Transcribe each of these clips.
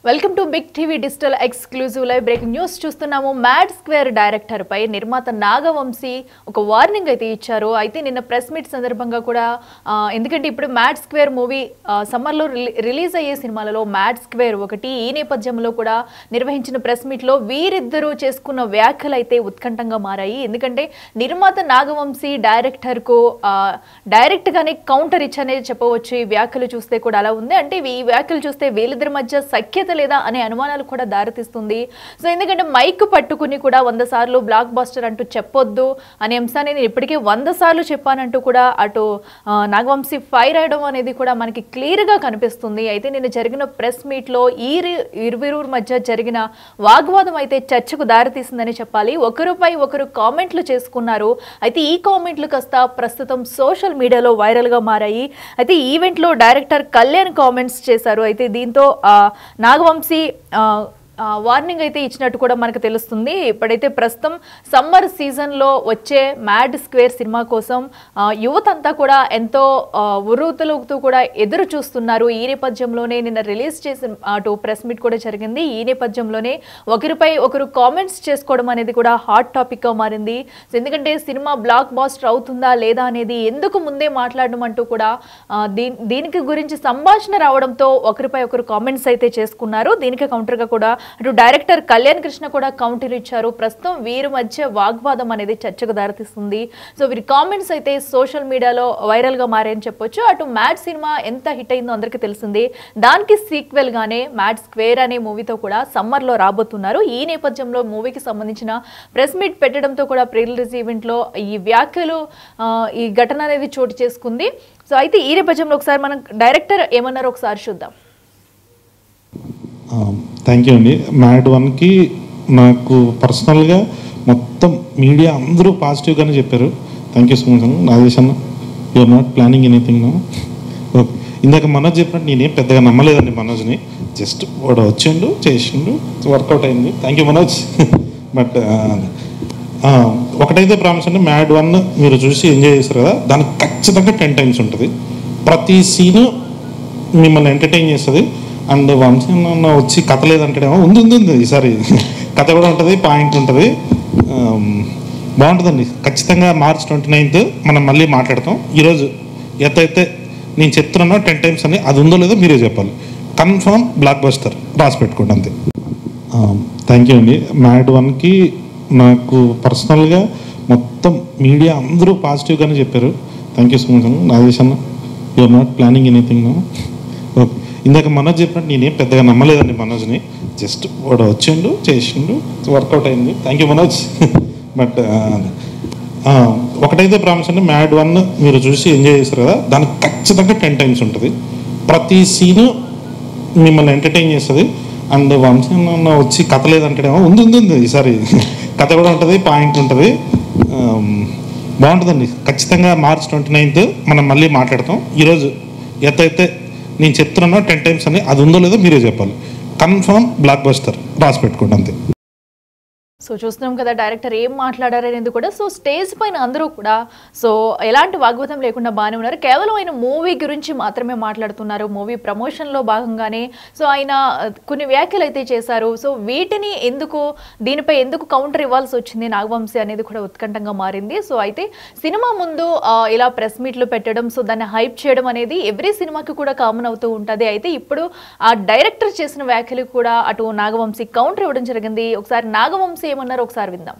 Welcome to Big TV digital exclusive live breaking news చూస్తున్నాము. Mad Square director పై నిర్మాత నాగవంశీ ఒక వార్నింగ్ అయితే ఇచ్చారు. అయితే నిన్న ప్రెస్ మీట్ సందర్భంగా కూడా ఎందుకంటే ఇప్పుడు మ్యాడ్ స్క్వేర్ మూవీ సమ్మర్ లో రిలీజ్ అయ్యే సినిమాలలో మ్యాడ్ స్క్వేర్ ఒకటి. ఈ నేపథ్యంలో కూడా నిర్వహించిన ప్రెస్ మీట్ లో వీరిద్దరూ చేసుకున్న వ్యాఖ్యలు అయితే ఉత్కంఠంగా మారాయి. ఎందుకంటే నిర్మాత నాగవంశీ డైరెక్టర్ కు డైరెక్ట్ గానే కౌంటర్ ఇచ్చనేది చెప్పవచ్చు. ఈ వ్యాఖ్యలు చూస్తే కూడా అలా ఉంది. అంటే ఈ వ్యాఖ్యలు చూస్తే వీళ్ళిద్దరి మధ్య సఖ్యత లేదా అనే అనుమానాలు కూడా దారితీస్తుంది. సో ఎందుకంటే మైక్ పట్టుకుని కూడా 100 సార్లు బ్లాక్ బస్టర్ అంటూ చెప్పొద్దు అనే అంశాన్ని నేను ఇప్పటికే 100 సార్లు చెప్పానంటూ కూడా అటు నాగవంశీ ఫైర్ అయ్యడం అనేది కూడా మనకి క్లియర్ గా కనిపిస్తుంది. అయితే నిన్న జరిగిన ప్రెస్ మీట్ లో ఇరువురు మధ్య జరిగిన వాగ్వాదం అయితే చర్చకు దారితీసిందని చెప్పాలి. ఒకరిపై ఒకరు కామెంట్లు చేసుకున్నారు. అయితే ఈ కామెంట్లు కాస్త ప్రస్తుతం సోషల్ మీడియాలో వైరల్ గా మారాయి. అయితే ఈవెంట్ లో డైరెక్టర్ కళ్యాణ్ కామెంట్స్ చేశారు. అయితే దీంతో నాగవంశీ వార్నింగ్ అయితే ఇచ్చినట్టు కూడా మనకు తెలుస్తుంది. ఇప్పుడైతే ప్రస్తుతం సమ్మర్ సీజన్లో వచ్చే మ్యాడ్ స్క్వేర్ సినిమా కోసం యువత అంతా కూడా ఎంతో ఉర్రూతలుగుతూ కూడా ఎదురు చూస్తున్నారు. ఈ నేపథ్యంలోనే నిన్న రిలీజ్ చేసిన అటు ప్రెస్ మీట్ కూడా జరిగింది. ఈ నేపథ్యంలోనే ఒకరిపై ఒకరు కామెంట్స్ చేసుకోవడం అనేది కూడా హాట్ టాపిక్గా మారింది. ఎందుకంటే సినిమా బ్లాక్ బాస్టర్ అవుతుందా లేదా అనేది ఎందుకు ముందే మాట్లాడడం అంటూ కూడా దీనికి గురించి సంభాషణ రావడంతో ఒకరిపై ఒకరు కామెంట్స్ అయితే చేసుకున్నారు. దీనికి కౌంటర్గా కూడా అటు డైరెక్టర్ కళ్యాణ్ కృష్ణ కూడా కౌంటర్ ఇచ్చారు. ప్రస్తుతం వీరి మధ్య వాగ్వాదం అనేది చర్చకు దారితీస్తుంది. సో వీరి కామెంట్స్ అయితే సోషల్ మీడియాలో వైరల్ గా మారాయని చెప్పొచ్చు. అటు మ్యాడ్ సినిమా ఎంత హిట్ అయిందో అందరికీ తెలిసింది. దానికి సీక్వెల్ గానే మ్యాడ్ స్క్వేర్ అనే మూవీతో కూడా సమ్మర్ లో రాబోతున్నారు. ఈ నేపథ్యంలో మూవీకి సంబంధించిన ప్రెస్ మీట్ పెట్టడంతో కూడా ప్రీ రిలీజ్ ఈవెంట్ లో ఈ వ్యాఖ్యలు ఈ ఘటన అనేది చోటు చేసుకుంది. సో అయితే ఈ నేపథ్యంలో ఒకసారి మనం డైరెక్టర్ ఏమన్నారో ఒకసారి చూద్దాం. థ్యాంక్ యూ అండి. మ్యాడ్ 1కి నాకు పర్సనల్గా మొత్తం మీడియా అందరూ పాజిటివ్గానే చెప్పారు. థ్యాంక్ యూ సో మచ్ అన్న. రాజేష్ అన్న, you're not planning anything no. Okay, ఇందాక మనోజ్ చెప్పినట్టు నేనేం పెద్దగా నమ్మలేదండి మనోజ్ని. జస్ట్ వాడు వచ్చిండు, చేసిండు, వర్కౌట్ అయింది. Thank you Manoj. బట్ ఒకటైతే ప్రామిస్ అంటే మ్యాడ్ 1 మీరు చూసి ఎంజాయ్ చేస్తారు కదా, దానికి ఖచ్చితంగా 10 times ఉంటుంది. ప్రతి సీను మిమ్మల్ని ఎంటర్టైన్ చేస్తుంది. అండ్ వంశీ అన్న వచ్చి కథ లేదంటేమో ఉంది ఈసారి కథ కూడా ఉంటుంది, పాయింట్ ఉంటుంది, బాగుంటుందండి. ఖచ్చితంగా March 29th మనం మళ్ళీ మాట్లాడతాం. ఈరోజు ఎంతైతే నేను చెప్తున్నానో 10 times అని అది ఉందో లేదో మీరే చెప్పాలి. కన్ఫర్మ్ బ్లాక్ బస్టర్ రాసి పెట్టుకోండి అంతే. థ్యాంక్ యూ అండి. మ్యాడ్ 1కి నాకు పర్సనల్గా మొత్తం మీడియా అందరూ పాజిటివ్గానే చెప్పారు. థ్యాంక్ యూ సో మచ్ అన్న. రాజేష్ అన్న, you're not planning anything no. Okay, ఇందాక మనోజ్ చెప్పినట్టు నేనేం పెద్దగా నమ్మలేదండి మనోజ్ని. జస్ట్ వాడు వచ్చిండు, చేసిండు, వర్కౌట్ అయింది. Thank you Manoj. బట్ ఒకటైతే ప్రామిస్ అంటే మ్యాడ్ 1 మీరు చూసి ఎంజాయ్ చేస్తారు కదా, దానికి ఖచ్చితంగా 10 times ఉంటుంది. ప్రతి సీను మిమ్మల్ని ఎంటర్టైన్ చేస్తుంది. అండ్ వంశీ అన్న వచ్చి కథ లేదంటేమో ఉంది ఈసారి కథ కూడా ఉంటుంది, పాయింట్ ఉంటుంది, బాగుంటుందండి. ఖచ్చితంగా March 29th మనం మళ్ళీ మాట్లాడతాం. ఈరోజు ఎంతైతే నేను చెప్తున్నానో 10 times అని అది ఉందో లేదో మీరే చెప్పాలి. కన్ఫర్మ్ బ్లాక్ బస్టర్ రాసి పెట్టుకోండి అంతే. సో చూస్తున్నాం కదా డైరెక్టర్ ఏం మాట్లాడారనేది కూడా. సో స్టేజ్ పైన అందరూ కూడా సో ఎలాంటి వాగ్వాదం లేకుండా బాగానే ఉన్నారు. కేవలం ఆయన మూవీ గురించి మాత్రమే మాట్లాడుతున్నారు. మూవీ ప్రమోషన్లో భాగంగానే సో ఆయన కొన్ని వ్యాఖ్యలు అయితే చేశారు. సో వీటిని దీనిపై ఎందుకు కౌంటర్ ఇవ్వాల్సి వచ్చింది నాగవంశీ అనేది కూడా ఉత్కంఠంగా మారింది. సో అయితే సినిమా ముందు ఇలా ప్రెస్ మీట్లు పెట్టడం, సో దాన్ని హైప్ చేయడం అనేది ఎవ్రీ సినిమాకి కూడా కామన్ అవుతూ ఉంటుంది. అయితే ఇప్పుడు ఆ డైరెక్టర్ చేసిన వ్యాఖ్యలు కూడా అటు నాగవంశీ కౌంటర్ ఇవ్వడం జరిగింది. ఒకసారి నాగవంశీ ఏమన్నారు ఒకసారి విందాం.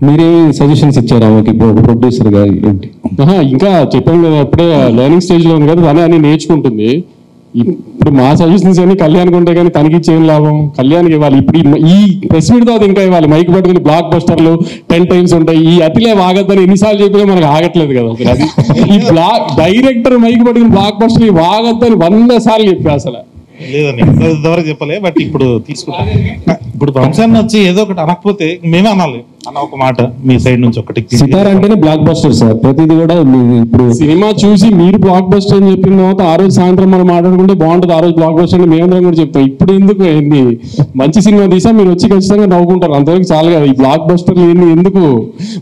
మీరే సజెషన్స్ ఇచ్చారు ఆమెకి ప్రొడ్యూసర్ గా? ఏంటి ఇంకా చెప్పాను కదా, అప్పుడే లెర్నింగ్ స్టేజ్ లో ఉంది కదా, తనే అని నేర్చుకుంటుంది. ఇప్పుడు మా సజెషన్స్ అని కళ్యాణ్కి ఉంటాయి కానీ తనకి ఇచ్చేం లాభం? కళ్యాణ్కి ఇవ్వాలి. ఇప్పుడు ఈ ప్రెస్ మీట్ తర్వాత ఇంకా ఇవ్వాలి. మైక్ పట్టుకుని బ్లాక్ బస్టర్లు 10 times ఉంటాయి. ఈ అతిలే వాగద్దని ఎన్నిసార్లు చెప్పినా మనకు ఆగట్లేదు కదా. అది ఈ డైరెక్టర్ మైక్ పట్టుకుని బ్లాక్ బస్టర్ వాగద్దని 100 సార్లు చెప్పా. అసలు లేదండి ఇంతవరకు చెప్పలే. బట్ ఇప్పుడు తీసుకుంటాం. ఇప్పుడు వంశాన్ని వచ్చి ఏదో ఒకటి అనకపోతే మేమే అనాలి. అన్న ఒక మాట మీ సైడ్ నుంచి ఒకటి. సితార్ అంటేనే బ్లాక్ బస్టర్ సార్, ప్రతిదీ కూడా ఇప్పుడు సినిమా చూసి మీరు బ్లాక్ బస్టర్ అని చెప్పిన తర్వాత ఆ రోజు సాయంత్రం మనం మాట్లాడుకుంటే బాగుంటుంది, ఆ రోజు బ్లాక్ బస్టర్ అని మేమందరం కూడా చెప్తాం. ఇప్పుడు ఎందుకు ఏంది మంచి సినిమా తీసా మీరు వచ్చి ఖచ్చితంగా నవ్వుకుంటారు, అంతవరకు చాలు కదా. ఈ బ్లాక్ బస్టర్లు ఏంది ఎందుకు,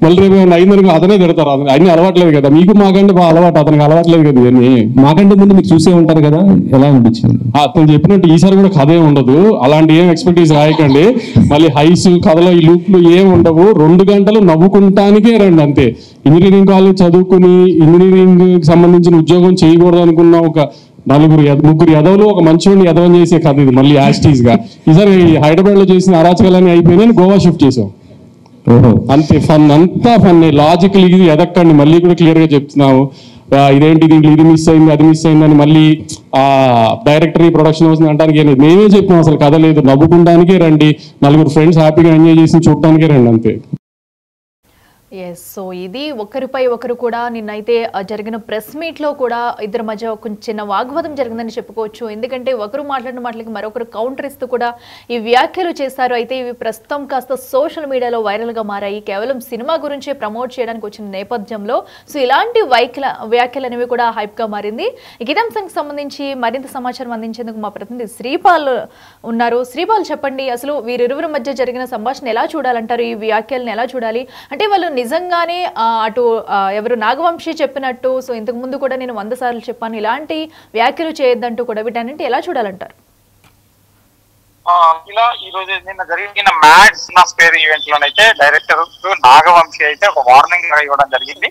మళ్ళీ రేపు ఏమైనా అయిందనుకో అతనే తిడతారు. అన్ని అలవాట్లేదు కదా మీకు, మాకంటే బాగా అలవాటు, అతనికి అలవాట్లేదు కదా ఇవన్నీ. మాకంటే ముందు మీరు చూసే ఉంటారు కదా, ఎలా అనిపించింది? అతను చెప్పినట్టు ఈసారి కూడా కథ ఏమి ఉండదు, అలాంటి ఏం ఎక్స్పెక్టేషన్ రాయకండి. మళ్ళీ హైస్ కథలో ఈ లూప్లు ఏం ఉండవు, 2 గంటలు నవ్వుకుంటానికే రండి అంతే. ఇంజనీరింగ్ కాలేజ్ చదువుకుని ఇంజనీరింగ్ సంబంధించిన ఉద్యోగం చేయకూడదు అనుకున్న ఒక ముగ్గురు ఎదవలు ఒక మంచివాడిని ఎదవం చేసే కథ ఇది. మళ్ళీ యాస్టీస్ గా ఈసారి హైదరాబాద్ లో చేసిన అరాచకాలన్నీ అయిపోయినాయి, గోవా షిఫ్ట్ చేసాం. అంతే ఫన్, అంతా ఫన్. లాజికల్ ఇది ఎదక్కండి, మళ్ళీ కూడా క్లియర్ గా చెప్తున్నాము. ఇదేంటి దీంట్లో ఇది మిస్ అయింది అది మిస్ అయిందని మళ్ళీ ఆ డైరెక్టర్ ప్రొడక్షన్ హౌస్ అంటానికి మేమే చెప్పినాం, అసలు కథ లేదు, నవ్వుకుంటానికే రండి, 4 ఫ్రెండ్స్ హ్యాపీగా ఎంజాయ్ చేసి చూడటానికే రండి అంతే. ఎస్, సో ఇది ఒకరిపై ఒకరు కూడా నిన్నైతే జరిగిన ప్రెస్ మీట్లో కూడా ఇద్దరి మధ్య ఒక చిన్న వాగ్వాదం జరిగిందని చెప్పుకోవచ్చు. ఎందుకంటే ఒకరు మాట్లాడిన మాటలకి మరొకరు కౌంటర్ ఇస్తూ కూడా ఈ వ్యాఖ్యలు చేశారు. అయితే ఇవి ప్రస్తుతం కాస్త సోషల్ మీడియాలో వైరల్గా మారాయి, కేవలం సినిమా గురించే ప్రమోట్ చేయడానికి వచ్చిన నేపథ్యంలో. సో ఇలాంటి వ్యాఖ్యలు అనేవి కూడా హైప్గా మారింది. ఇదే అంశానికి సంబంధించి మరింత సమాచారం అందించేందుకు మా ప్రతినిధి శ్రీపాల్ ఉన్నారు. శ్రీపాల్, చెప్పండి, అసలు వీరిరువురి మధ్య జరిగిన సంభాషణ ఎలా చూడాలంటారు? ఈ వ్యాఖ్యలను ఎలా చూడాలి? అంటే వాళ్ళు నిజంగానే అటు ఎవరు నాగవంశీ చెప్పినట్టు, సో ఇంతకు ముందు కూడా నేను 100 సార్లు చెప్పాను, ఇలాంటి వ్యాఖ్యలు చేయొద్దంటూ కూడా వీటన్నింటి ఎలా చూడాలంటారు? ఇలా ఈ రోజు నిన్న జరిగిన మ్యాడ్ సినిమా స్క్వేర్ ఈవెంట్ లోనైతే డైరెక్టర్ నాగవంశీ అయితే ఒక వార్నింగ్ ఇవ్వడం జరిగింది.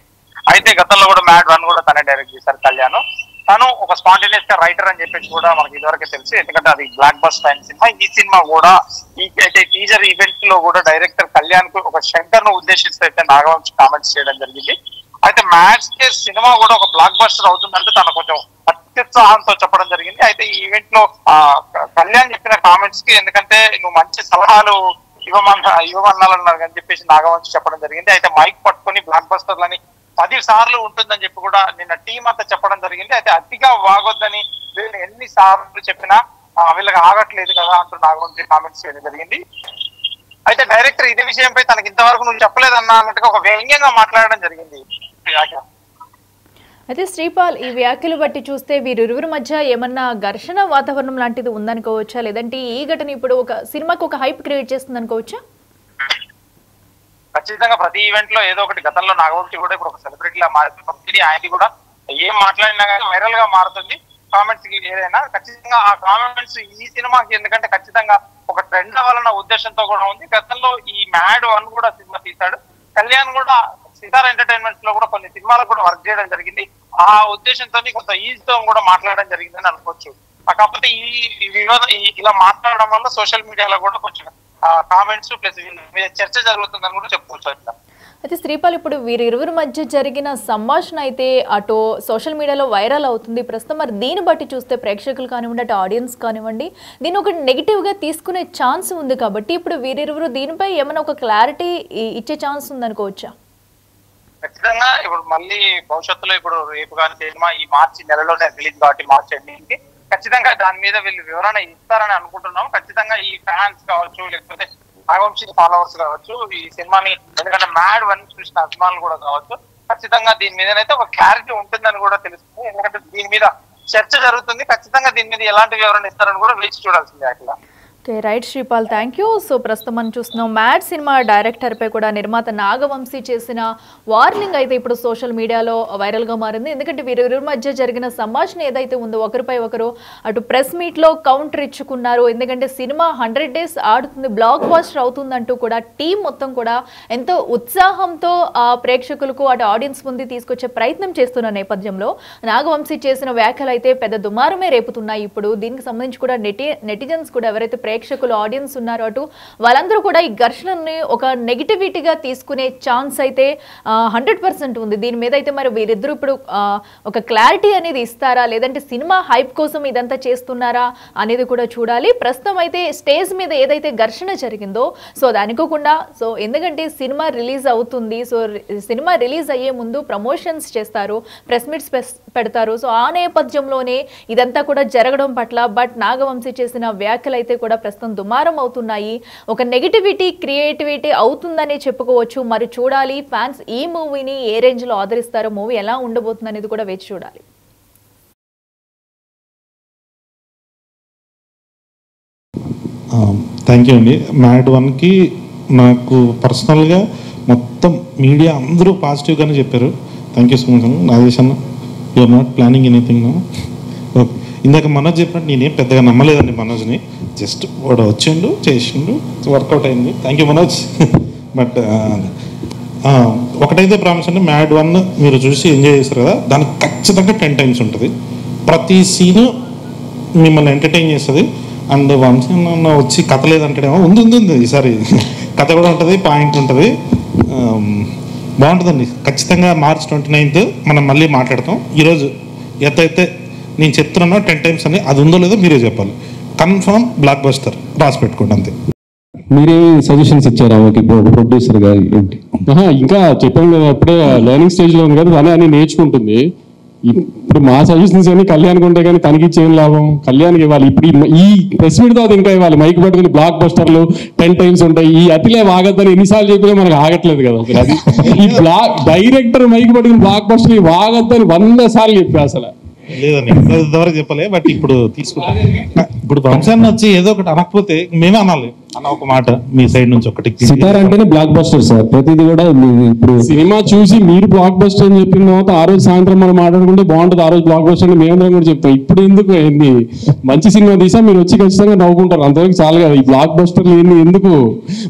అయితే గతంలో కూడా మ్యాడ్ 1 కూడా తనే డైరెక్ట్ చేశారు కళ్యాణ్. తను ఒక స్పాంటేనియస్ గా రైటర్ అని చెప్పేసి కూడా మనకి ఇదివరకే తెలుసు, ఎందుకంటే అది బ్లాక్ బస్టర్ అయిన సినిమా. ఈ సినిమా కూడా అయితే టీజర్ ఈవెంట్ లో కూడా డైరెక్టర్ కళ్యాణ్ కు ఒక శంకర్ ను ఉద్దేశిస్తూ అయితే నాగవంశీ కామెంట్స్ చేయడం జరిగింది. అయితే మ్యాడ్ స్క్వేర్ సినిమా కూడా ఒక బ్లాక్ బస్టర్ అవుతుందంటే తను కొంచెం అత్యుత్సాహంతో చెప్పడం జరిగింది. అయితే ఈ ఈవెంట్ లో కళ్యాణ్ చెప్పిన కామెంట్స్ కి, ఎందుకంటే నువ్వు మంచి సలహాలు ఇవ్వమన్నాలన్నారు అని చెప్పేసి నాగవంశీ చెప్పడం జరిగింది. అయితే మైక్ పట్టుకుని బ్లాక్ బస్టర్లని 10 సార్లు ఉంటుందని చెప్పి కూడా నిన్న టీం అంతా చెప్పడం జరిగింది. అయితే అతిగా వాగొద్దని వీళ్ళు ఎన్ని సార్లు చెప్పినా వీళ్ళకి ఆగట్లేదు కదా అంటూ నాగవంశీ కామెంట్స్ చేయడం జరిగింది. అయితే డైరెక్టర్ ఇదే విషయంపై తనకి ఇంతవరకు నువ్వు చెప్పలేదన్నా అన్నట్టుగా ఒక వ్యంగ్యంగా మాట్లాడడం జరిగింది. అయితే శ్రీపాల్, ఈ వ్యాఖ్యలు బట్టి చూస్తే వీరిరువురి మధ్య ఏమన్నా ఘర్షణ వాతావరణం లాంటిది ఉందనుకోవచ్చా, లేదంటే ఈ ఘటన ఇప్పుడు ఒక సినిమాకి ఒక హైప్ క్రియేట్ చేస్తుంది అనుకోవచ్చా? ఖచ్చితంగా ప్రతి ఈవెంట్ లో ఏదో ఒకటి, గతంలో నాగవంశీ కూడా ఇప్పుడు ఒక సెలబ్రిటీ లా మారుతుంది. ఆయనకి కూడా ఏం మాట్లాడినా కానీ వైరల్ గా మారుతుంది కామెంట్స్ ఏదైనా. ఖచ్చితంగా ఆ కామెంట్స్ ఈ సినిమాకి ఎందుకంటే ఖచ్చితంగా ఒక ట్రెండ్ అవ్వాలన్న ఉద్దేశంతో కూడా ఉంది. గతంలో ఈ మ్యాడ్ 1 కూడా సినిమా తీశాడు కళ్యాణ్ కూడా, సితార్ ఎంటర్టైన్మెంట్స్ లో కూడా కొన్ని సినిమాలకు కూడా వర్క్ చేయడం జరిగింది. ఆ ఉద్దేశంతో కొంత ఈజీతో కూడా మాట్లాడడం జరిగిందని అనుకోవచ్చు. కాకపోతే ఈ వినోదం ఇలా మాట్లాడడం వల్ల సోషల్ మీడియాలో కూడా కొంచెం కామెంట్స్ ప్లస్ మీద చర్చ జరుగుతుందని కూడా చెప్పుకోవచ్చు. అట్లా అయితే శ్రీపాల్, ఇప్పుడు వీరిరువురి మధ్య జరిగిన సంభాషణ అయితే అటు సోషల్ మీడియాలో వైరల్ అవుతుంది ప్రస్తుతం. మరి దీన్ని బట్టి చూస్తే ప్రేక్షకులు కానివ్వండి, అటు ఆడియన్స్ కానివ్వండి, దీన్ని ఒక నెగిటివ్గా తీసుకునే ఛాన్స్ ఉంది. కాబట్టి ఇప్పుడు వీరిరువురు దీనిపై ఏమైనా ఒక క్లారిటీ ఇచ్చే ఛాన్స్ ఉందనుకోవచ్చా? ఖచ్చితంగా ఇప్పుడు మళ్ళీ భవిష్యత్తులో ఇప్పుడు రేపు కానీ సినిమా ఈ మార్చి నెలలోనే రిలీజ్ కాబట్టి మార్చి ఎండింగ్కి ఖచ్చితంగా దాని మీద వీళ్ళు వివరణ ఇస్తారని అనుకుంటున్నాము. ఖచ్చితంగా ఈ ఫ్యాన్స్ కావచ్చు, లేకపోతే నాగవంశీ ఫాలోవర్స్ కావచ్చు, ఈ సినిమాని ఎందుకంటే మ్యాడ్ 1 చూసిన అభిమానులు కూడా కావచ్చు, ఖచ్చితంగా దీని మీదనైతే ఒక క్లారిటీ ఉంటుందని కూడా తెలుస్తుంది. ఎందుకంటే దీని మీద చర్చ జరుగుతుంది. ఖచ్చితంగా దీని మీద ఎలాంటి వివరణ ఇస్తారని కూడా వేచి చూడాల్సిందే. అట్లా okay, right Sripal, thank you. So ప్రస్తుతం మనం చూస్తున్నాం మ్యాడ్ సినిమా డైరెక్టర్పై కూడా నిర్మాత నాగవంశీ చేసిన వార్నింగ్ అయితే ఇప్పుడు సోషల్ మీడియాలో వైరల్గా మారింది. ఎందుకంటే వీరిరువురి మధ్య జరిగిన సంభాషణ ఏదైతే ఉందో ఒకరిపై ఒకరు అటు ప్రెస్ మీట్లో కౌంటర్ ఇచ్చుకున్నారు. ఎందుకంటే సినిమా 100 days ఆడుతుంది, బ్లాక్ బస్టర్ అవుతుందంటూ కూడా టీం మొత్తం కూడా ఎంతో ఉత్సాహంతో ప్రేక్షకులకు అటు ఆడియన్స్ ముందు తీసుకొచ్చే ప్రయత్నం చేస్తున్న నేపథ్యంలో నాగవంశీ చేసిన వ్యాఖ్యలు అయితే పెద్ద దుమారమే రేపుతున్నాయి. ఇప్పుడు దీనికి సంబంధించి కూడా నెటిజన్స్ కూడా ఎవరైతే ప్రేక్షకులు ఆడియన్స్ ఉన్నారు అటు వాళ్ళందరూ కూడా ఈ ఘర్షణని ఒక నెగిటివిటీగా తీసుకునే ఛాన్స్ అయితే 100% ఉంది. దీని మీద అయితే మరి వీరిద్దరూ ఇప్పుడు ఒక క్లారిటీ అనేది ఇస్తారా, లేదంటే సినిమా హైప్ కోసం ఇదంతా చేస్తున్నారా అనేది కూడా చూడాలి. ప్రస్తుతం అయితే స్టేజ్ మీద ఏదైతే ఘర్షణ జరిగిందో సో అది అనుకోకుండా, సో ఎందుకంటే సినిమా రిలీజ్ అవుతుంది, సో సినిమా రిలీజ్ అయ్యే ముందు ప్రమోషన్స్ చేస్తారు, ప్రెస్ మీట్స్ పెడతారు. సో ఆ నేపథ్యంలోనే ఇదంతా కూడా జరగడం పట్ల బట్ నాగవంశీ చేసిన వ్యాఖ్యలు అయితే కూడా ప్రస్తుతం దుమారం అవుతున్నాయి. ఒక నెగిటివిటీ క్రియేటివిటీ అవుతుందని చెప్పుకోవచ్చు. మరి చూడాలి ఫ్యాన్స్ ఈ మూవీని ఏ రేంజ్ లో ఆదరిస్తారో, మూవీ ఎలా ఉండబోతుంది అనేది కూడా వేచి చూడాలి. థ్యాంక్ యూ అండి. మ్యాడ్ 1కి నాకు పర్సనల్గా మొత్తం మీడియా అందరూ పాజిటివ్గానే చెప్పారు. Thank you so much Nagesh అన్న. You're not planning anything. Okay, ఇందాక మనోజ్ చెప్పినట్టు నేనేం పెద్దగా నమ్మలేదండి మనోజ్ని. జస్ట్ వాడు వచ్చిండు చేసిండు, వర్కౌట్ అయింది. Thank you Manoj. బట్ ఒకటైతే ప్రామిస్ అండి, మ్యాడ్ 1 మీరు చూసి ఎంజాయ్ చేస్తారు కదా, దానికి ఖచ్చితంగా 10 times ఉంటుంది. ప్రతి సీను మిమ్మల్ని ఎంటర్టైన్ చేస్తుంది. అండ్ వంశీ వచ్చి కథ లేదంటేనేమో ఉంది ఈసారి కథ కూడా ఉంటుంది, పాయింట్ ఉంటుంది, బాగుంటుందండి. ఖచ్చితంగా March 29th మనం మళ్ళీ మాట్లాడతాం. ఈరోజు ఎంతైతే నేను చెప్తున్నానో 10 times అని, అది ఉందో లేదో మీరే చెప్పాలి. కన్ఫర్మ్ బ్లాక్ బస్టర్, రాసి పెట్టుకోండి అంతే. మీరేమి సజెషన్స్ ఇచ్చారు ఆమెకి ప్రొడ్యూసర్ గా ఏంటి? ఇంకా చెప్పాను కదా, అప్పుడే లెర్నింగ్ స్టేజ్ లో ఉంది కదా, తనే అని నేర్చుకుంటుంది. ఇప్పుడు మా సజెషన్స్ అని కళ్యాణ్కి ఉంటే కానీ తనకి ఇచ్చేం లాభం? కళ్యాణ్కి ఇవ్వాలి. ఇప్పుడు ఈ ప్రెస్ మీట్ తర్వాత ఇంకా ఇవ్వాలి. మైక్ పట్టుకుని బ్లాక్ బస్టర్లు 10 times ఉంటాయి. ఈ అతిలే ఆగద్దని ఎన్నిసార్లు చెప్పినా మనకు ఆగట్లేదు కదా అసలు. అది ఈ డైరెక్టర్ మైక్ పట్టుకుని బ్లాక్ బస్టర్ ఆగద్దని 100 సార్లు చెప్పా అసలు. లేదండి ఇంతవరకు చెప్పలే, బట్ ఇప్పుడు తీసుకుంటా. ఇప్పుడు వంశాన్ని వచ్చి ఏదో ఒకటి అనకపోతే మేమే అనాలి అన్న ఒక మాట మీ సైడ్ నుంచి ఒకటి. సితార్ అంటేనే బ్లాక్ బస్టర్ సార్, ప్రతిదీ కూడా ఇప్పుడు సినిమా చూసి మీరు బ్లాక్ బస్టర్ అని చెప్పిన తర్వాత ఆ రోజు సాయంత్రం మనం మాట్లాడుకుంటే బాగుంటుంది. ఆ రోజు బ్లాక్ బస్టర్ అని మేమందరం కూడా చెప్తాం. ఇప్పుడు ఎందుకు ఏంది మంచి సినిమా తీసా మీరు వచ్చి ఖచ్చితంగా నవ్వుకుంటారు, అంతవరకు చాలు కదా. ఈ బ్లాక్ బస్టర్లు ఏంది ఎందుకు?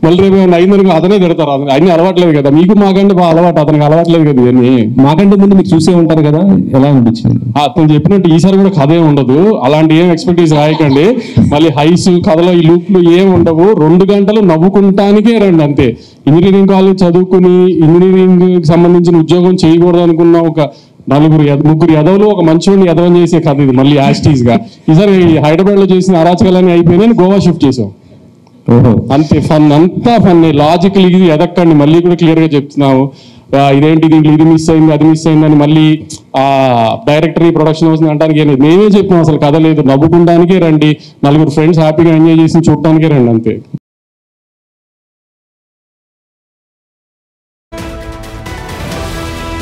మళ్ళీ రేపు ఏమైనా అయిందనుకో అతనే తిడతారు. అన్ని అలవాట్లేదు కదా మీకు, మాకంటే బాగా అలవాటు, అతనికి అలవాట్లేదు కదా ఇవన్నీ. మాకంటే ముందు మీరు చూసే ఉంటారు కదా, ఎలా అనిపించింది? అతను చెప్పినట్టు ఈసారి కూడా కథ ఏమి ఉండదు. అలాంటి ఏం ఎక్స్పెక్టేషన్ రాయకండి. మళ్ళీ హైస్ కథలో ఈ లూప్లు ఏం ఉండవు. 2 గంటలు నవ్వుకుంటానికే రండి అంతే. ఇంజనీరింగ్ కాలేజ్ చదువుకుని ఇంజనీరింగ్ సంబంధించిన ఉద్యోగం చేయకూడదు అనుకున్న ఒక ముగ్గురు ఎదవలు ఒక మంచివాడిని ఎదవం చేసే కథ ఇది. మళ్ళీ యాస్టీస్ గా ఈసారి హైదరాబాద్ లో చేసిన అరాచకాలన్నీ అయిపోయినాయి, గోవా షిఫ్ట్ చేసాం. అంతే, ఫన్ అంతా ఫన్. లాజికల్ ఇది ఎదక్కండి. మళ్ళీ కూడా క్లియర్ గా చెప్తున్నాము. ఇదేంటి దీంట్లో ఇది మిస్ అయింది అది మిస్ అయిందని మళ్ళీ డైరెక్టర్ ప్రొడక్షన్ వస్తుంది అంటానికి మేమే చెప్పినాం. అసలు కథ లేదు, నవ్వుకుంటానికే రండి. 4 ఫ్రెండ్స్ హ్యాపీగా ఎంజాయ్ చేసి చూడటానికే రండి అంతే.